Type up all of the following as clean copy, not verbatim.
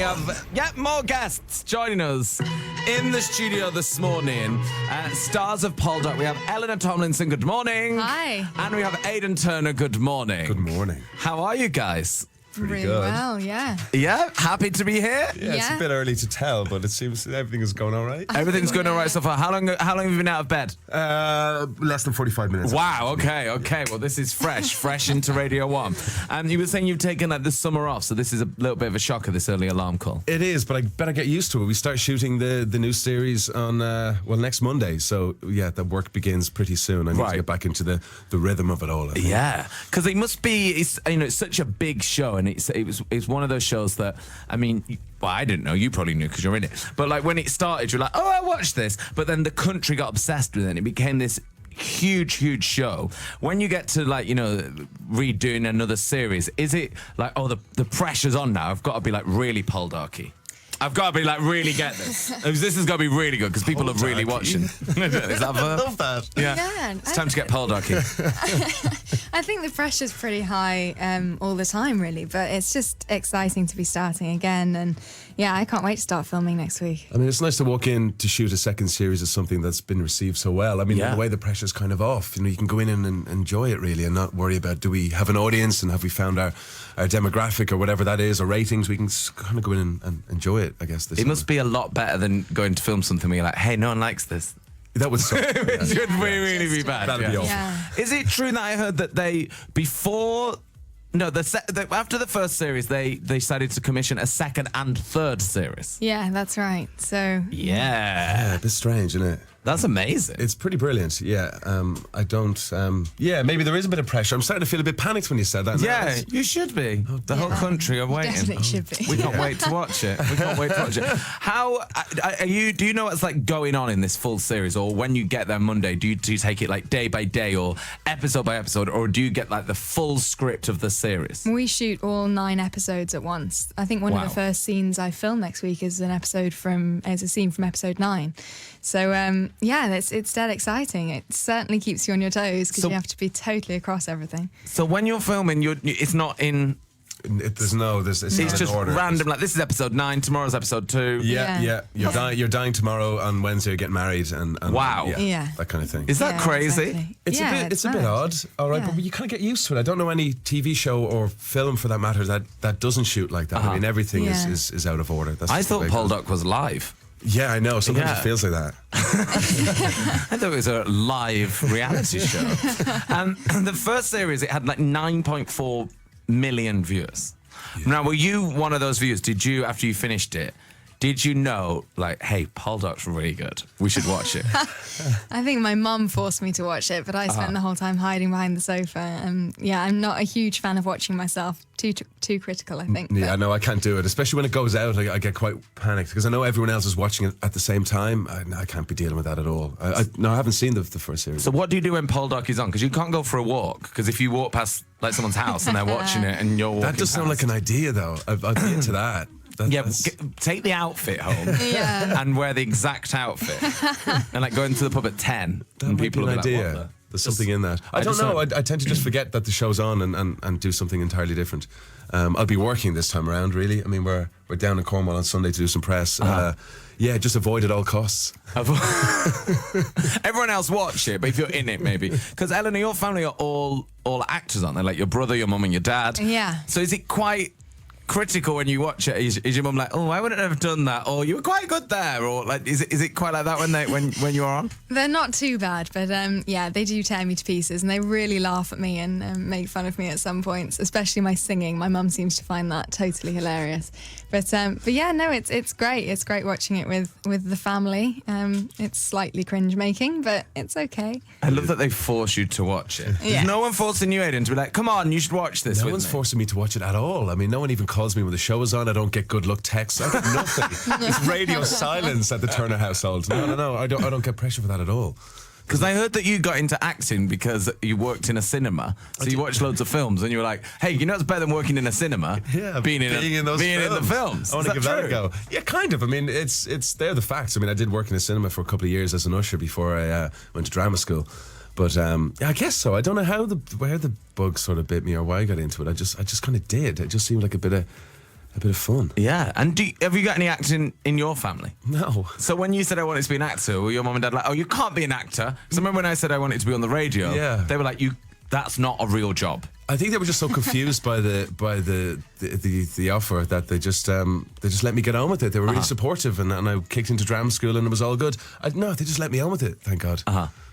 have yet more guests joining us in the studio this morning. Stars of Poldark. We have Eleanor Tomlinson. Good morning. Hi. And we have Aidan Turner. Good morning. Good morning. How are you guys? Pretty really good. well, yeah. Yeah, happy to be here. Yeah, it's a bit early to tell, but it seems everything is going all right. Everything's going all right so far. How long have you been out of bed? Less than 45 minutes. Wow, okay. Well, this is fresh into Radio 1. And you were saying you've taken like the summer off, so this is a little bit of a shocker, this early alarm call. It is, but I better get used to it. We start shooting the new series on, next Monday. So, yeah, the work begins pretty soon. I need to get back into the rhythm of it all. Yeah, because it must be, it's such a big show, and it's one of those shows that, I mean, well, I didn't know, you probably knew because you're in it, but like when it started, you're like, oh, I watched this, but then the country got obsessed with it, and it became this huge show. When you get to like, redoing another series, is it like, oh, the pressure's on now, I've got to be like really Poldarky? I've got to be like, really get this. This has got to be really good because people are really watching. Is that I love that. Yeah. It's time to get Poldarky. I think the pressure's pretty high all the time, really, but it's just exciting to be starting again. And yeah, I can't wait to start filming next week. I mean, it's nice to walk in to shoot a second series of something that's been received so well. I mean, in a way, the pressure's kind of off. You can go in and enjoy it, really, and not worry about, do we have an audience and have we found our demographic or whatever that is, or ratings. We can kind of go in and enjoy it, I guess. It must be a lot better than going to film something where you're like, hey, no one likes this. That would suck. It would really be bad. That'd be awful. Yeah. Is it true that I heard that after the first series, they decided to commission a second and third series? Yeah, that's right. So Yeah, A bit strange, isn't it? that's amazing. It's pretty brilliant, yeah. I don't... maybe there is a bit of pressure. I'm starting to feel a bit panicked when you said that. Yeah, you should be. The whole country are waiting. definitely should be. We can't wait to watch it. How are you? Do you know what's like going on in this full series, or when you get there Monday, do you take it like day by day or episode by episode, or do you get like the full script of the series? we shoot all 9 episodes at once. I think one of the first scenes I film next week is a scene from episode 9. So it's dead exciting. It certainly keeps you on your toes because you have to be totally across everything. So when you're filming, it's not in. It's It's just order. random. Like, this is episode 9. Tomorrow's episode 2. Yeah. You're dying tomorrow. On Wednesday, you're getting married, and Wow. Yeah. that kind of thing. Is that crazy? Exactly. It's a bit odd, all right, but you kind of get used to it. I don't know any TV show or film, for that matter, that doesn't shoot like that. I mean, everything is out of order. That's I just the thought way it goes. Poldark was live. Yeah, I know. Sometimes it feels like that. I thought it was a live reality show. And the first series, it had like 9.4 million viewers. Yeah. Now, were you one of those viewers? Did you, after you finished it, did you know, like, hey, Poldark's really good, we should watch it? I think my mum forced me to watch it, but I spent the whole time hiding behind the sofa. I'm not a huge fan of watching myself. Too critical, I think. Yeah, no, I can't do it. Especially when it goes out, I get quite panicked because I know everyone else is watching it at the same time. I can't be dealing with that at all. I haven't seen the first series. So what do you do when Poldark is on? Because you can't go for a walk, because if you walk past like someone's house and they're watching it and you're walking that does sound past. like an idea, though. I'd be into that. Take the outfit home Yeah. and wear the exact outfit and like go into the pub at 10 and people will be like, what the? There's something in that. I don't know. I tend to just forget that the show's on and do something entirely different. I'll be working this time around, really. I mean, we're down in Cornwall on Sunday to do some press. Just avoid at all costs. Everyone else watch it, but if you're in it, maybe. Because Eleanor, your family are all actors, aren't they? Like your brother, your mum and your dad. Yeah. So is it quite critical when you watch it? Is your mum like, oh, I wouldn't have done that, or you were quite good there, or like is it quite like that when you're on? They're not too bad, but they do tear me to pieces, and they really laugh at me and make fun of me at some points, especially my singing. My mum seems to find that totally hilarious. But yeah, no, it's great. It's great watching it with the family. It's slightly cringe making, but it's okay. I love that they force you to watch it. Yeah. There's no one forcing you, Aidan, to be like, come on, you should watch this. No one's forcing me to watch it at all. I mean, no one even calls me when the show is on. I don't get good luck texts. I get nothing. It's radio silence at the Turner household. No. I don't get pressure for that at all. Because I heard that you got into acting because you worked in a cinema. So you watched loads of films and you were like, hey, you know it's better than working in a cinema? Yeah, being in the films. I want to give that a go. Yeah, kind of. I mean, they're the facts. I mean, I did work in a cinema for a couple of years as an usher before I went to drama school. But I guess so. I don't know where the bug sort of bit me or why I got into it. I just kind of did. It just seemed like a bit of a bit of fun. Yeah. And have you got any acting in your family? No. So when you said I wanted to be an actor, were your mum and dad like, oh, you can't be an actor? Because I remember when I said I wanted to be on the radio, they were like, that's not a real job. I think they were just so confused by the offer that they just let me get on with it. They were really supportive, and I kicked into drama school and it was all good. They just let me on with it. Thank God.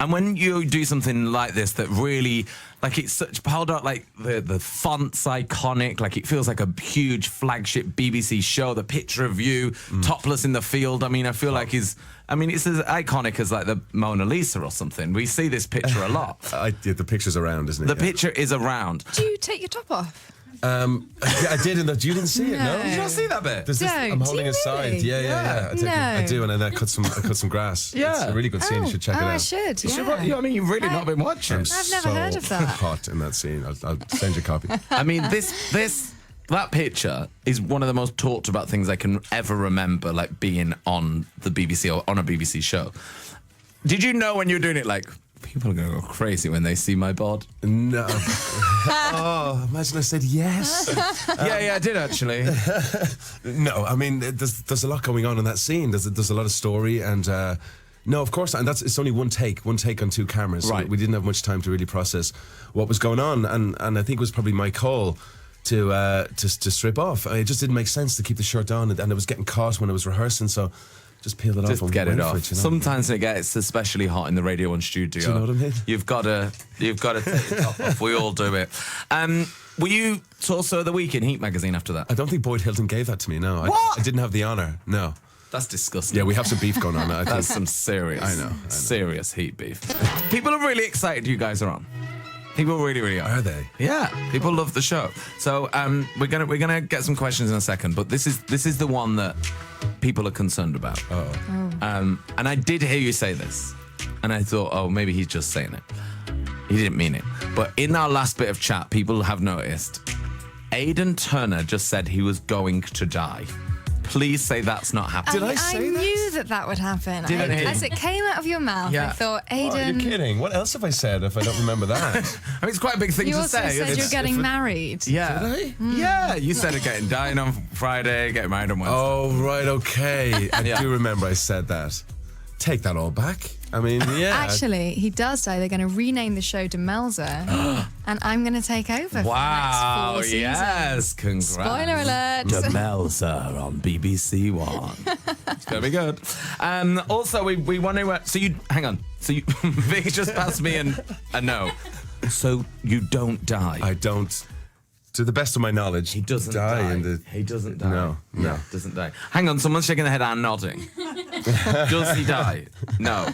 And when you do something like this that really, like, it's such Poldark, like the font's iconic, like it feels like a huge flagship BBC show. The picture of you topless in the field. I mean, I feel like it's as iconic as like the Mona Lisa or something. We see this picture a lot. The picture's around, isn't it? The picture is around. Do you take your top off? I did, and you didn't see it, no? Did you not see that bit? I'm holding a side. Really? Yeah. I do, and then I cut some grass. Yeah. It's a really good scene. You should check it out. I should. Yeah. You've really not been watching. I've never heard of that. Hot in that scene. I'll send you a copy. I mean, that picture is one of the most talked about things I can ever remember, like being on the BBC or on a BBC show. Did you know when you were doing it, like, people are going to go crazy when they see my bod? No. Oh, imagine I said yes. Yeah, I did actually. No, I mean, there's a lot going on in that scene. There's a lot of story, and no, of course, and it's only one take on two cameras. Right. So we didn't have much time to really process what was going on, and I think it was probably my call to strip off. It just didn't make sense to keep the shirt on, and it was getting caught when I was rehearsing, so just peel it off. Just get it off. It, you know? Sometimes it gets especially hot in the Radio 1 studio. Do you know what I mean? You've got to take the top off. We all do it. Were you also of the week in Heat magazine after that? I don't think Boyd Hilton gave that to me. No, What? I didn't have the honour. No. That's disgusting. Yeah, we have some beef going on. I That's think. some serious, I know. serious Heat beef. People are really excited you guys are on. People really, really are. Are they? Yeah, people love the show. So we're gonna get some questions in a second, but this is the one that people are concerned about. And I did hear you say this, and I thought, oh, maybe he's just saying it. He didn't mean it. But in our last bit of chat, people have noticed Aidan Turner just said he was going to die. Please say that's not happening. Did I say I that? knew that would happen. Didn't he? As it came out of your mouth, Yeah. I thought, Oh, Aidan. you're kidding. What else have I said if I don't remember that? I mean, it's quite a big thing You to also say. said isn't you're it? getting married. Yeah. Did I? Yeah, you said it dying on Friday, getting married on Wednesday. Oh, right, okay. I Yeah. do remember I said that. Take that all back. I mean, yeah. Actually, he does die. They're going to rename the show Demelza, and I'm going to take over for the Wow, next 4 seasons. yes, congrats. Spoiler alert. Demelza on BBC One. It's going to be good. Also, we want to... so you... Hang on. So you... Vic just passed me a no. So you don't die. I don't, to the best of my knowledge, He doesn't die. die. He doesn't die. No. Doesn't die. Hang on, someone's shaking their head and nodding. Does he die? No.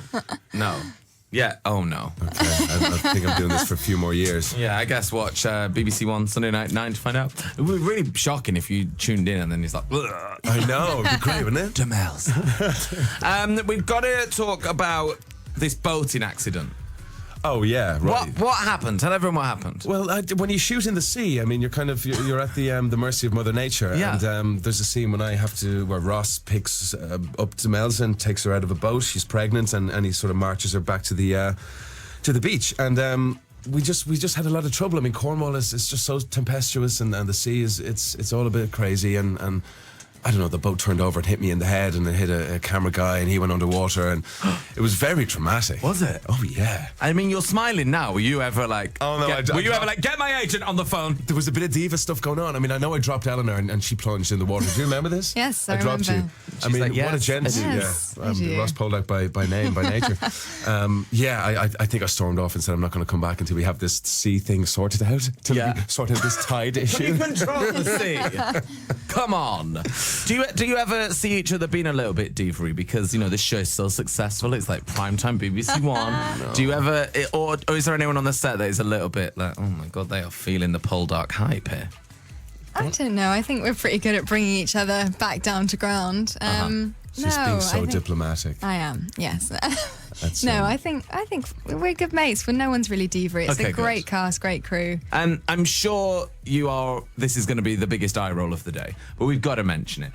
Yeah. Oh, no. Okay, I think I'm doing this for a few more years. Yeah, I guess watch BBC One Sunday night 9 to find out. It would be really shocking if you tuned in and then he's like, "Ugh." I know, it'd be great, wouldn't it? Demelza. We've got to talk about this boating accident. Oh, yeah, right. What happened? Tell everyone what happened. Well, when you shoot in the sea, I mean, you're you're at the mercy of Mother Nature. Yeah. And there's a scene where Ross picks up Demelza and takes her out of a boat. She's pregnant, and he sort of marches her back to the beach. And we just had a lot of trouble. I mean, Cornwall is just so tempestuous, and the sea it's all a bit crazy, and I don't know, the boat turned over and hit me in the head, and it hit a camera guy, and he went underwater, and it was very traumatic. Was it? Oh, yeah. I mean, you're smiling now. Were you ever like... Oh, no, were you ever like, get my agent on the phone? There was a bit of diva stuff going on. I mean, I know I dropped Eleanor, and she plunged in the water. Do you remember this? Yes, I dropped remember. you. I She's mean, like, what a yes, gent. yes, I do. Ross Poldark by name, by nature. I think I stormed off and said I'm not going to come back until we have this sea thing sorted out. Till we sort out this tide issue. You control the sea. Come on. Do you ever see each other being a little bit diva-y because, you know, this show is so successful? It's like primetime BBC One. No. Do you ever, or is there anyone on the set that is a little bit like, oh my God, they are feeling the Poldark hype here? I don't know. I think we're pretty good at bringing each other back down to ground. She's being so diplomatic. I am, yes. That's, I think we're good mates, but no one's really diva. It's Okay, a great good. cast, great crew. And I'm sure this is going to be the biggest eye roll of the day, but we've got to mention it.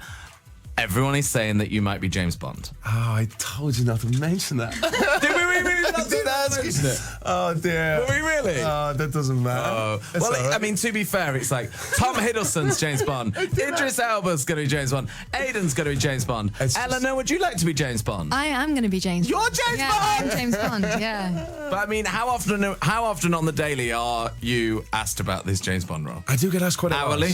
Everyone is saying that you might be James Bond. Oh, I told you not to mention that. Did we really not do that? ask. Isn't it? Oh dear. Were we really? Oh, that doesn't matter. Oh. It's Well, all right. I mean, to be fair, it's like Tom Hiddleston's James Bond. Idris Elba's going to be James Bond. Aidan's going to be James Bond. It's just- Eleanor, would you like to be James Bond? I am going to be James You're Bond. James yeah, Bond! I'm James Bond, yeah. But I mean, how often on the daily are you asked about this James Bond role? I do get asked quite a lot. Hourly?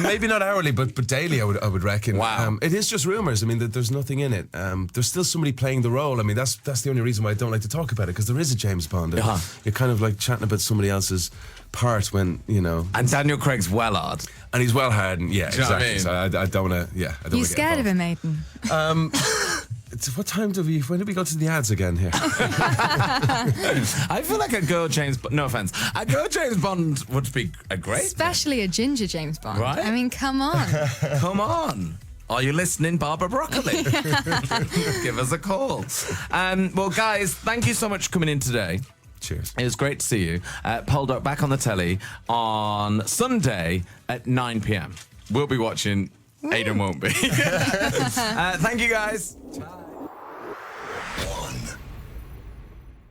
Maybe not hourly, but daily. I would reckon. Wow. It is just rumors. I mean, there's nothing in it. There's still somebody playing the role. I mean, that's the only reason why I don't like to talk about it, because there is a James Bond. And You're kind of like chatting about somebody else's part when you know. And Daniel Craig's well hard. And he's well hardened. Yeah, Do you know what I exactly. mean? So I don't want to. Yeah, I don't. You wanna get scared of involved. him, Aidan? What time do we? When did we go to the ads again here? I feel like a girl James Bond, no offense, a girl James Bond would be a great Especially a ginger James Bond. Right? I mean, come on. Come on. Are you listening, Barbara Broccoli? Give us a call. Well, guys, thank you so much for coming in today. Cheers. It was great to see you. Poldark back on the telly on Sunday at 9 p.m. We'll be watching. Aidan won't be. Thank you, guys.